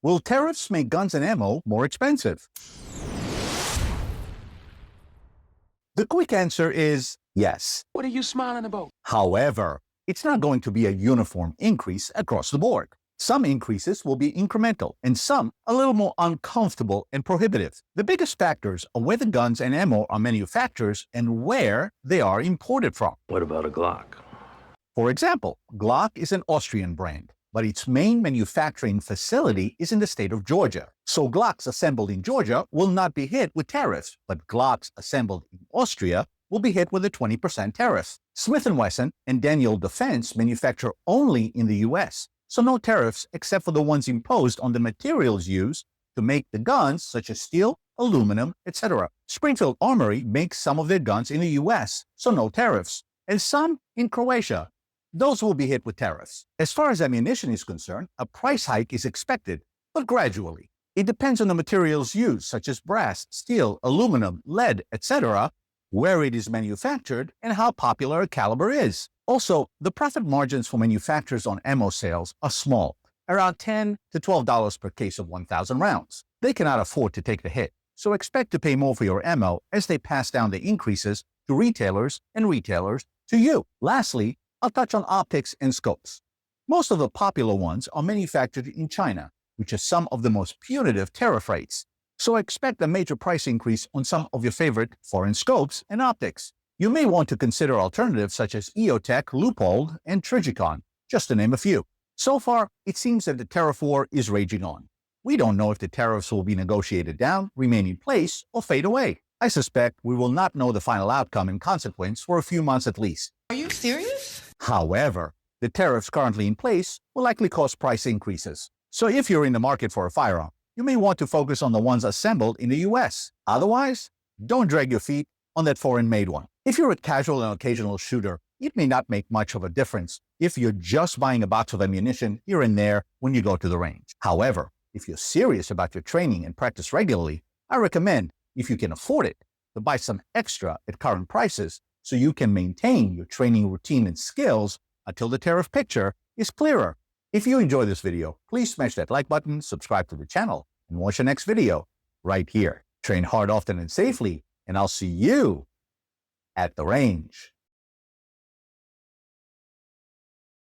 Will tariffs make guns and ammo more expensive? The quick answer is yes. What are you smiling about? However, it's not going to be a uniform increase across the board. Some increases will be incremental, and some a little more uncomfortable and prohibitive. The biggest factors are where the guns and ammo are manufactured and where they are imported from. What about a Glock? For example, Glock is an Austrian brand, but its main manufacturing facility is in the state of Georgia. So Glocks assembled in Georgia will not be hit with tariffs, but Glocks assembled in Austria will be hit with a 20% tariff. Smith & Wesson and Daniel Defense manufacture only in the US, so no tariffs except for the ones imposed on the materials used to make the guns, such as steel, aluminum, etc. Springfield Armory makes some of their guns in the US, so no tariffs, and some in Croatia. Those will be hit with tariffs. As far as ammunition is concerned, a price hike is expected, but gradually. It depends on the materials used, such as brass, steel, aluminum, lead, etc., where it is manufactured, and how popular a caliber is. Also, the profit margins for manufacturers on ammo sales are small, around $10 to $12 per case of 1,000 rounds. They cannot afford to take the hit, so expect to pay more for your ammo as they pass down the increases to retailers and retailers to you. Lastly, I'll touch on optics and scopes. Most of the popular ones are manufactured in China, which has some of the most punitive tariff rates. So expect a major price increase on some of your favorite foreign scopes and optics. You may want to consider alternatives such as EOTech, Leupold, and Trigicon, just to name a few. So far, it seems that the tariff war is raging on. We don't know if the tariffs will be negotiated down, remain in place, or fade away. I suspect we will not know the final outcome and consequence for a few months at least. Are you serious? However, the tariffs currently in place will likely cause price increases. So if you're in the market for a firearm, you may want to focus on the ones assembled in the US. Otherwise, don't drag your feet on that foreign-made one. If you're a casual and occasional shooter, it may not make much of a difference if you're just buying a box of ammunition here and there when you go to the range. However, if you're serious about your training and practice regularly, I recommend, if you can afford it, to buy some extra at current prices so you can maintain your training routine and skills until the tariff picture is clearer. If you enjoyed this video, please smash that like button, subscribe to the channel, and watch the next video right here. Train hard, often, and safely, and I'll see you at the range.